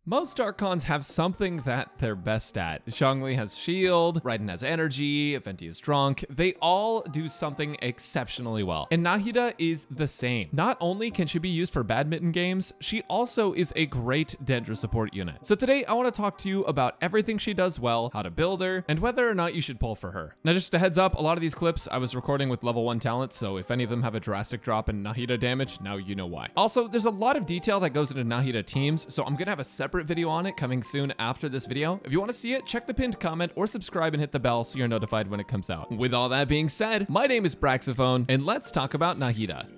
Most Archons have something that they're best at. Zhongli has shield, Raiden has energy, Venti is drunk. They all do something exceptionally well. And Nahida is the same. Not only can she be used for badminton games, she also is a great Dendra support unit. So today I want to talk to you about everything she does well, how to build her, and whether or not you should pull for her. Now just a heads up, a lot of these clips I was recording with level 1 talent, so if any of them have a drastic drop in Nahida damage, now you know why. Also, there's a lot of detail that goes into Nahida teams, so I'm gonna have a separate video on it coming soon after this video. If you want to see it, check the pinned comment or subscribe and hit the bell so you're notified when it comes out. With all that being said, my name is Braxophone, and let's talk about Nahida.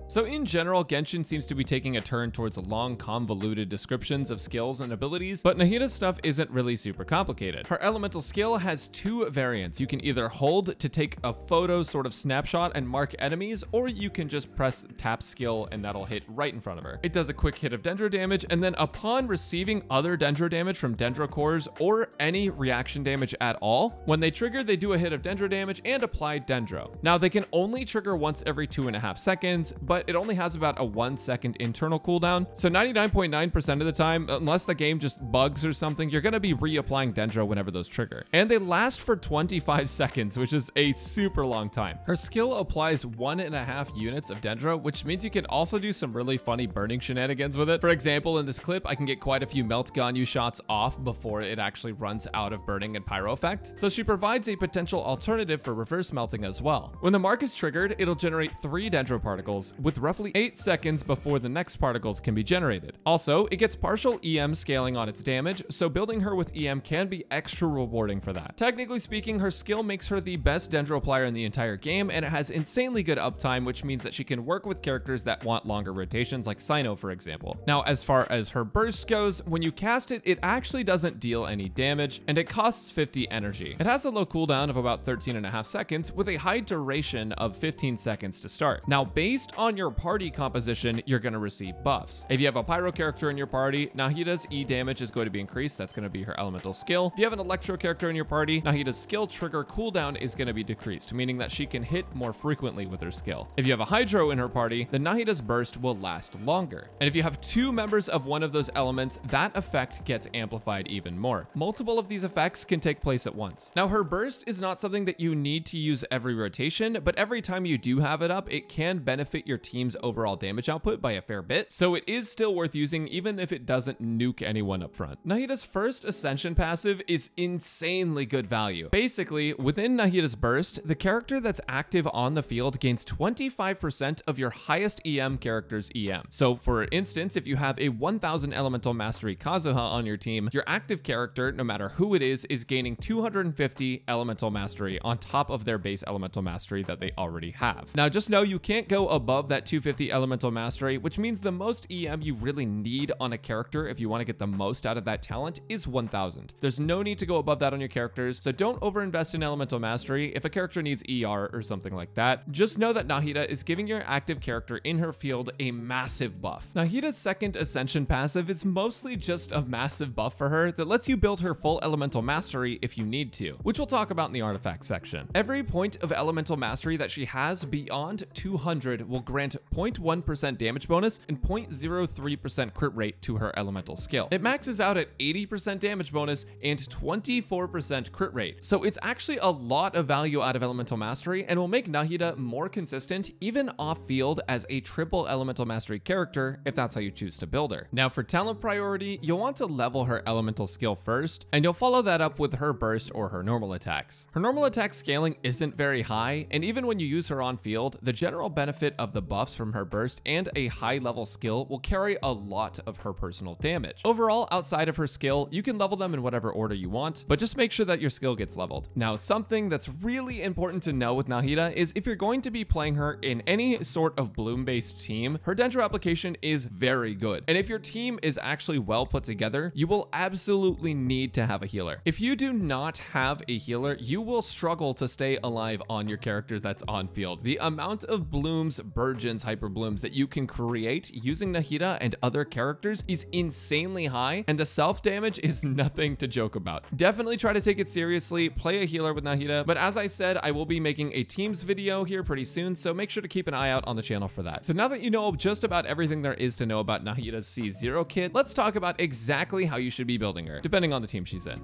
So in general, Genshin seems to be taking a turn towards long, convoluted descriptions of skills and abilities, but Nahida's stuff isn't really super complicated. Her elemental skill has two variants. You can either hold to take a photo sort of snapshot and mark enemies, or you can just press tap skill and that'll hit right in front of her. It does a quick hit of Dendro damage, and then upon receiving other Dendro damage from Dendro cores or any reaction damage at all, when they trigger, they do a hit of Dendro damage and apply Dendro. Now they can only trigger once every 2.5 seconds, but it only has about a 1 second internal cooldown. So 99.9% of the time, unless the game just bugs or something, you're going to be reapplying Dendro whenever those trigger. And they last for 25 seconds, which is a super long time. Her skill applies 1.5 units of Dendro, which means you can also do some really funny burning shenanigans with it. For example, in this clip, I can get quite a few melt Ganyu shots off before it actually runs out of burning and pyro effect. So she provides a potential alternative for reverse melting as well. When the mark is triggered, it'll generate 3 Dendro particles with roughly 8 seconds before the next particles can be generated. Also, it gets partial EM scaling on its damage, so building her with EM can be extra rewarding for that. Technically speaking, her skill makes her the best Dendro applier in the entire game, and it has insanely good uptime, which means that she can work with characters that want longer rotations, like Cyno, for example. Now, as far as her burst goes, when you cast it, it actually doesn't deal any damage, and it costs 50 energy. It has a low cooldown of about 13.5 seconds, with a high duration of 15 seconds to start. Now, based on your party composition, you're going to receive buffs. If you have a pyro character in your party, Nahida's E damage is going to be increased. That's going to be her elemental skill. If you have an electro character in your party, Nahida's skill trigger cooldown is going to be decreased, meaning that she can hit more frequently with her skill. If you have a hydro in her party, then Nahida's burst will last longer. And if you have 2 members of one of those elements, that effect gets amplified even more. Multiple of these effects can take place at once. Now, her burst is not something that you need to use every rotation, but every time you do have it up, it can benefit your team's overall damage output by a fair bit, so it is still worth using even if it doesn't nuke anyone up front. Nahida's first Ascension passive is insanely good value. Basically, within Nahida's burst, the character that's active on the field gains 25% of your highest EM character's EM. So for instance, if you have a 1000 elemental mastery Kazuha on your team, your active character, no matter who it is gaining 250 elemental mastery on top of their base elemental mastery that they already have. Now just know you can't go above that 250 elemental mastery, which means the most EM you really need on a character if you want to get the most out of that talent is 1000. There's no need to go above that on your characters, so don't overinvest in elemental mastery if a character needs ER or something like that. Just know that Nahida is giving your active character in her field a massive buff. Nahida's second Ascension passive is mostly just a massive buff for her that lets you build her full elemental mastery if you need to, which we'll talk about in the artifact section. Every point of elemental mastery that she has beyond 200 will grant 0.1% damage bonus and 0.03% crit rate to her elemental skill. It maxes out at 80% damage bonus and 24% crit rate, so it's actually a lot of value out of elemental mastery and will make Nahida more consistent even off field as a triple elemental mastery character if that's how you choose to build her. Now for talent priority, you'll want to level her elemental skill first, and you'll follow that up with her burst or her normal attacks. Her normal attack scaling isn't very high, and even when you use her on field, the general benefit of the buffs from her burst and a high level skill will carry a lot of her personal damage. Overall, outside of her skill, you can level them in whatever order you want, but just make sure that your skill gets leveled. Now, something that's really important to know with Nahida is if you're going to be playing her in any sort of bloom-based team, her Dendro application is very good. And if your team is actually well put together, you will absolutely need to have a healer. If you do not have a healer, you will struggle to stay alive on your character that's on field. The amount of blooms, burgeons, Burgeons, Hyper Blooms that you can create using Nahida and other characters is insanely high, and the self damage is nothing to joke about. Definitely try to take it seriously, play a healer with Nahida, but as I said, I will be making a teams video here pretty soon, so make sure to keep an eye out on the channel for that. So now that you know just about everything there is to know about Nahida's C0 kit, let's talk about exactly how you should be building her, depending on the team she's in.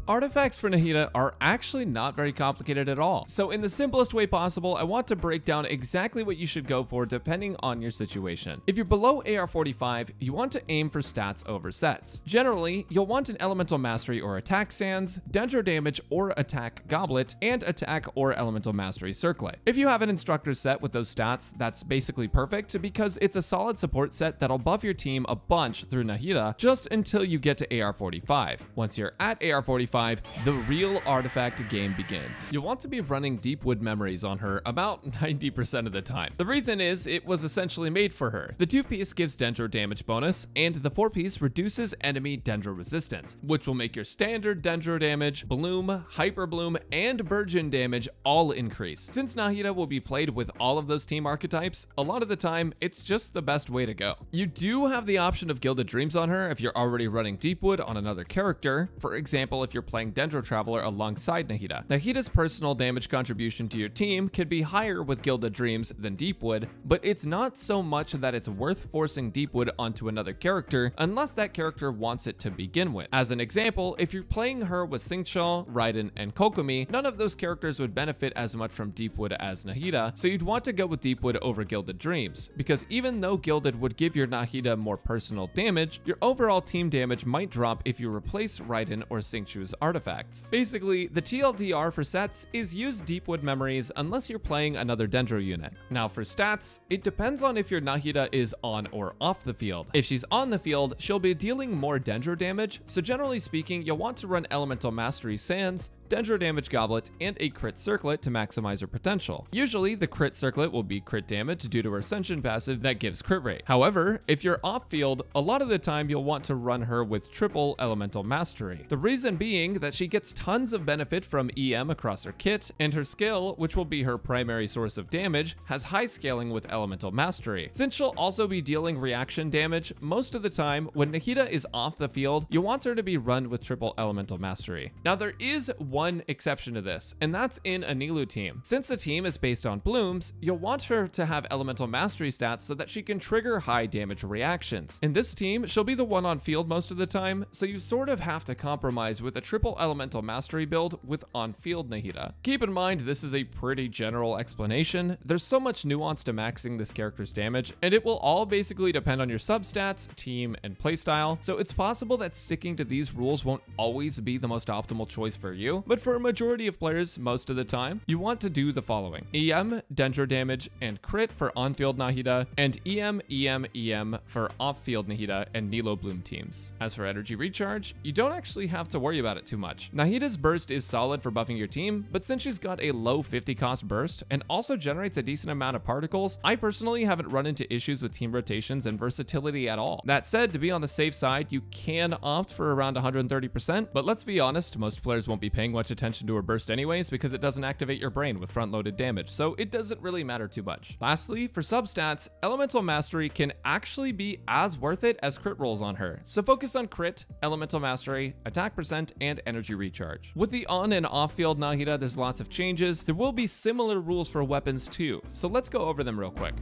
Artifacts for Nahida are actually not very complicated at all. So in the simplest way possible, I want to break down exactly what you should go for depending on your situation. If you're below AR 45, you want to aim for stats over sets. Generally, you'll want an Elemental Mastery or Attack Sands, Dendro Damage or Attack Goblet, and Attack or Elemental Mastery Circlet. If you have an Instructor set with those stats, that's basically perfect because it's a solid support set that'll buff your team a bunch through Nahida just until you get to AR 45. Once you're at AR 45, the real artifact game begins. You'll want to be running Deepwood Memories on her about 90% of the time. The reason is it was essentially made for her. The 2-piece gives Dendro damage bonus, and the 4-piece reduces enemy Dendro resistance, which will make your standard Dendro damage, Bloom, Hyper Bloom, and Burgeon damage all increase. Since Nahida will be played with all of those team archetypes, a lot of the time, it's just the best way to go. You do have the option of Gilded Dreams on her if you're already running Deepwood on another character. For example, if you're playing Dendro Traveler alongside Nahida. Nahida's personal damage contribution to your team could be higher with Gilded Dreams than Deepwood, but it's not so much that it's worth forcing Deepwood onto another character unless that character wants it to begin with. As an example, if you're playing her with Xingqiu, Raiden, and Kokomi, none of those characters would benefit as much from Deepwood as Nahida, so you'd want to go with Deepwood over Gilded Dreams, because even though Gilded would give your Nahida more personal damage, your overall team damage might drop if you replace Raiden or Xingqiu's artifacts. Basically, the TLDR for sets is use Deepwood Memories unless you're playing another Dendro unit. Now for stats, it depends on if your Nahida is on or off the field. If she's on the field, she'll be dealing more Dendro damage, so generally speaking, you'll want to run Elemental Mastery Sands, Dendro Damage Goblet, and a Crit Circlet to maximize her potential. Usually, the Crit Circlet will be crit damage due to her Ascension passive that gives crit rate. However, if you're off field, a lot of the time you'll want to run her with triple Elemental Mastery. The reason being that she gets tons of benefit from EM across her kit, and her skill, which will be her primary source of damage, has high scaling with Elemental Mastery. Since she'll also be dealing reaction damage, most of the time, when Nahida is off the field, you want her to be run with triple Elemental Mastery. Now there is one exception to this, and that's in a Nilou team. Since the team is based on blooms, you'll want her to have Elemental Mastery stats so that she can trigger high damage reactions. In this team, she'll be the one on field most of the time, so you sort of have to compromise with a triple Elemental Mastery build with on-field Nahida. Keep in mind, this is a pretty general explanation. There's so much nuance to maxing this character's damage, and it will all basically depend on your substats, team, and playstyle, so it's possible that sticking to these rules won't always be the most optimal choice for you, but for a majority of players most of the time, you want to do the following: EM, Dendro Damage, and Crit for on-field Nahida, and EM for off-field Nahida and Nilou Bloom teams. As for energy recharge, you don't actually have to worry about it too much. Nahida's burst is solid for buffing your team, but since she's got a low 50 cost burst and also generates a decent amount of particles, I personally haven't run into issues with team rotations and versatility at all. That said, to be on the safe side, you can opt for around 130%, but let's be honest, most players won't be paying much attention to her burst anyways because it doesn't activate your brain with front-loaded damage, so it doesn't really matter too much. Lastly, for substats, Elemental Mastery can actually be as worth it as crit rolls on her, so focus on crit, Elemental Mastery, attack percent, and energy recharge. With the on and off field Nahida, there's lots of changes. There will be similar rules for weapons too, so let's go over them real quick.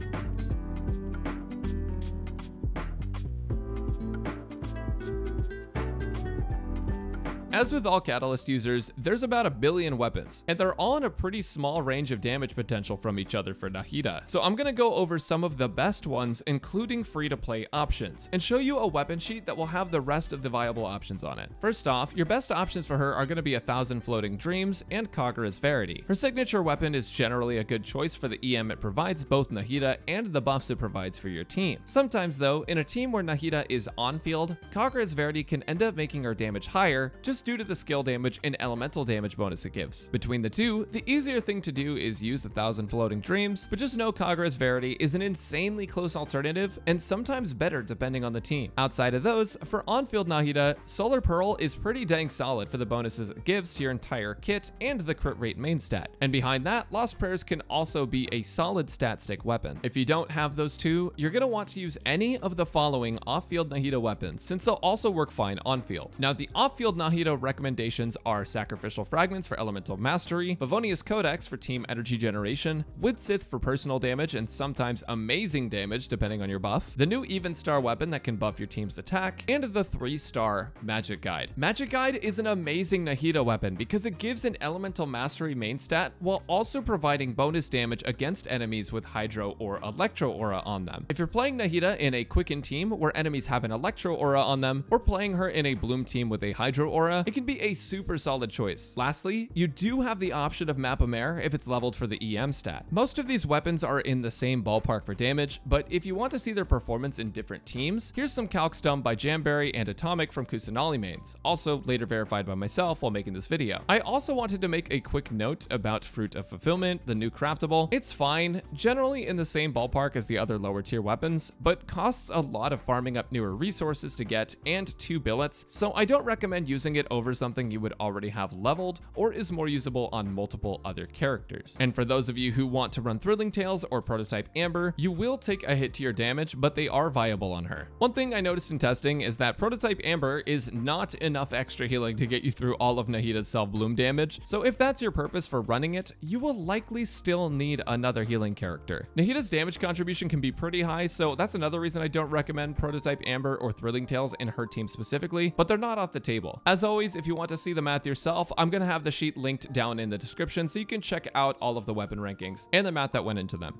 As with all Catalyst users, there's about 1 billion weapons, and they're all in a pretty small range of damage potential from each other for Nahida. So I'm gonna go over some of the best ones, including free-to-play options, and show you a weapon sheet that will have the rest of the viable options on it. First off, your best options for her are gonna be 1000 Floating Dreams and Kagura's Verity. Her signature weapon is generally a good choice for the EM it provides both Nahida and the buffs it provides for your team. Sometimes though, in a team where Nahida is on field, Kagura's Verity can end up making her damage higher just due to the skill damage and elemental damage bonus it gives. Between the two, the easier thing to do is use 1,000 Floating Dreams, but just know Kagura's Verity is an insanely close alternative and sometimes better depending on the team. Outside of those, for on-field Nahida, Solar Pearl is pretty dang solid for the bonuses it gives to your entire kit and the crit rate main stat. And behind that, Lost Prayers can also be a solid stat stick weapon. If you don't have those two, you're going to want to use any of the following off-field Nahida weapons, since they'll also work fine on-field. Now, the off-field Nahida recommendations are Sacrificial Fragments for Elemental Mastery, Favonius Codex for Team Energy Generation, Widsith for personal damage and sometimes amazing damage depending on your buff, the new Even Star weapon that can buff your team's attack, and the 3-star Magic Guide. Magic Guide is an amazing Nahida weapon because it gives an Elemental Mastery main stat while also providing bonus damage against enemies with Hydro or Electro Aura on them. If you're playing Nahida in a Quicken team where enemies have an Electro Aura on them, or playing her in a Bloom team with a Hydro Aura, it can be a super solid choice. Lastly, you do have the option of Map a Mare if it's leveled for the EM stat. Most of these weapons are in the same ballpark for damage, but if you want to see their performance in different teams, here's some calcs done by Jamberry and Atomic from Kusanali mains, also later verified by myself while making this video. I also wanted to make a quick note about Fruit of Fulfillment, the new craftable. It's fine, generally in the same ballpark as the other lower tier weapons, but costs a lot of farming up newer resources to get and 2 billets, so I don't recommend using it over something you would already have leveled or is more usable on multiple other characters. And for those of you who want to run Thrilling Tales or Prototype Amber, you will take a hit to your damage, but they are viable on her. One thing I noticed in testing is that Prototype Amber is not enough extra healing to get you through all of Nahida's self-bloom damage, so if that's your purpose for running it, you will likely still need another healing character. Nahida's damage contribution can be pretty high, so that's another reason I don't recommend Prototype Amber or Thrilling Tales in her team specifically, but they're not off the table. As always, if you want to see the math yourself, I'm going to have the sheet linked down in the description so you can check out all of the weapon rankings and the math that went into them.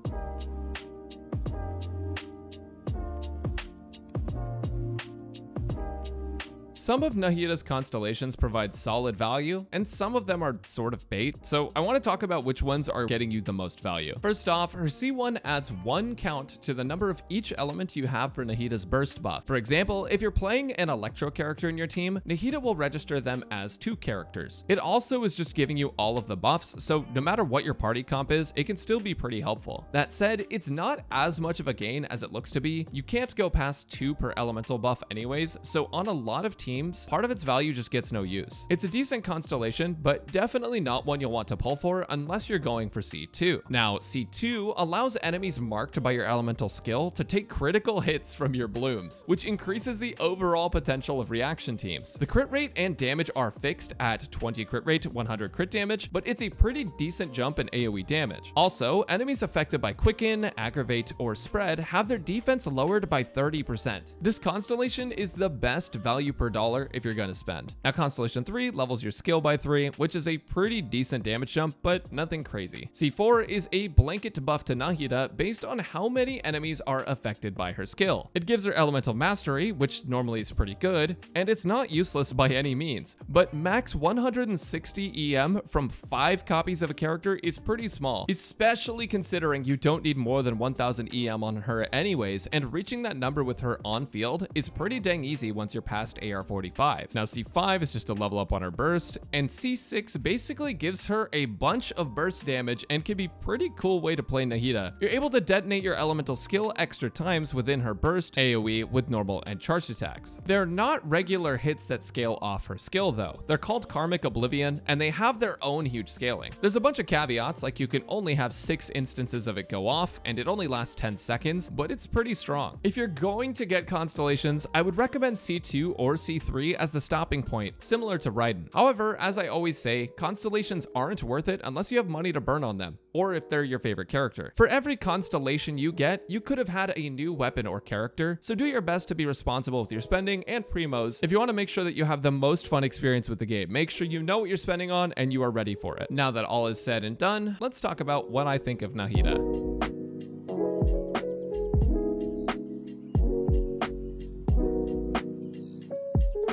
Some of Nahida's constellations provide solid value, and some of them are sort of bait, so I want to talk about which ones are getting you the most value. First off, her C1 adds 1 count to the number of each element you have for Nahida's burst buff. For example, if you're playing an Electro character in your team, Nahida will register them as 2 characters. It also is just giving you all of the buffs, so no matter what your party comp is, it can still be pretty helpful. That said, it's not as much of a gain as it looks to be. You can't go past 2 per elemental buff anyways, so on a lot of teams, part of its value just gets no use. It's a decent constellation, but definitely not one you'll want to pull for unless you're going for C2. Now, C2 allows enemies marked by your elemental skill to take critical hits from your blooms, which increases the overall potential of reaction teams. The crit rate and damage are fixed at 20 crit rate, 100 crit damage, but it's a pretty decent jump in AoE damage. Also, enemies affected by Quicken, Aggravate, or Spread have their defense lowered by 30%. This constellation is the best value per dollar if you're going to spend. Now, Constellation 3 levels your skill by 3, which is a pretty decent damage jump, but nothing crazy. C4 is a blanket buff to Nahida based on how many enemies are affected by her skill. It gives her Elemental Mastery, which normally is pretty good, and it's not useless by any means, but max 160 EM from 5 copies of a character is pretty small, especially considering you don't need more than 1000 EM on her anyways, and reaching that number with her on field is pretty dang easy once you're past AR45. Now, C5 is just a level up on her burst, and C6 basically gives her a bunch of burst damage and can be pretty cool way to play Nahida. You're able to detonate your elemental skill extra times within her burst AoE with normal and charged attacks. They're not regular hits that scale off her skill though. They're called Karmic Oblivion, and they have their own huge scaling. There's a bunch of caveats, like you can only have 6 instances of it go off, and it only lasts 10 seconds, but it's pretty strong. If you're going to get constellations, I would recommend C2 or C3 as the stopping point, similar to Raiden. However, as I always say, constellations aren't worth it unless you have money to burn on them, or if they're your favorite character. For every constellation you get, you could have had a new weapon or character, so do your best to be responsible with your spending and primos if you want to make sure that you have the most fun experience with the game. Make sure you know what you're spending on and you are ready for it. Now that all is said and done, let's talk about what I think of Nahida.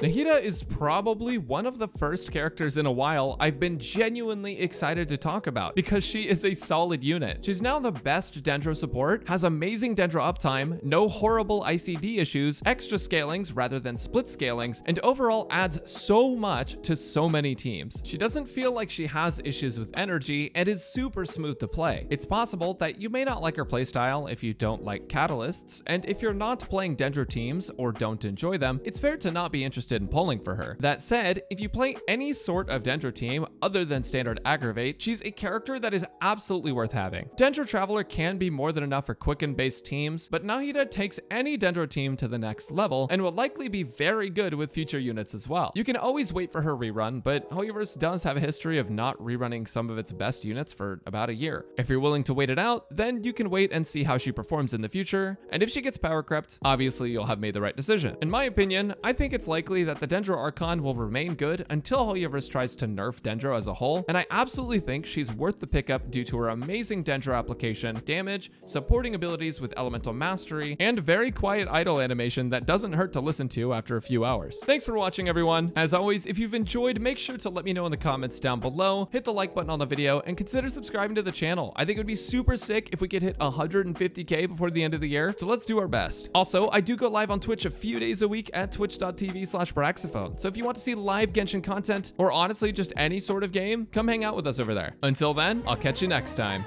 Nahida is probably one of the first characters in a while I've been genuinely excited to talk about because she is a solid unit. She's now the best Dendro support, has amazing Dendro uptime, no horrible ICD issues, extra scalings rather than split scalings, and overall adds so much to so many teams. She doesn't feel like she has issues with energy and is super smooth to play. It's possible that you may not like her playstyle if you don't like catalysts, and if you're not playing Dendro teams or don't enjoy them, it's fair to not be interested in pulling for her. That said, if you play any sort of Dendro team other than standard aggravate, she's a character that is absolutely worth having. Dendro Traveler can be more than enough for quicken-based teams, but Nahida takes any Dendro team to the next level and will likely be very good with future units as well. You can always wait for her rerun, but Hoyoverse does have a history of not rerunning some of its best units for about a year. If you're willing to wait it out, then you can wait and see how she performs in the future, and if she gets power crept, obviously you'll have made the right decision. In my opinion, I think it's likely that the Dendro Archon will remain good until Hoyoverse tries to nerf Dendro as a whole, and I absolutely think she's worth the pickup due to her amazing Dendro application, damage, supporting abilities with elemental mastery, and very quiet idle animation that doesn't hurt to listen to after a few hours. Thanks for watching, everyone. As always, if you've enjoyed, make sure to let me know in the comments down below, hit the like button on the video, and consider subscribing to the channel. I think it would be super sick if we could hit 150k before the end of the year, so let's do our best. Also, I do go live on Twitch a few days a week at twitch.tv/Braxophone, so if you want to see live Genshin content, or honestly just any sort of game, come hang out with us over there. Until then, I'll catch you next time.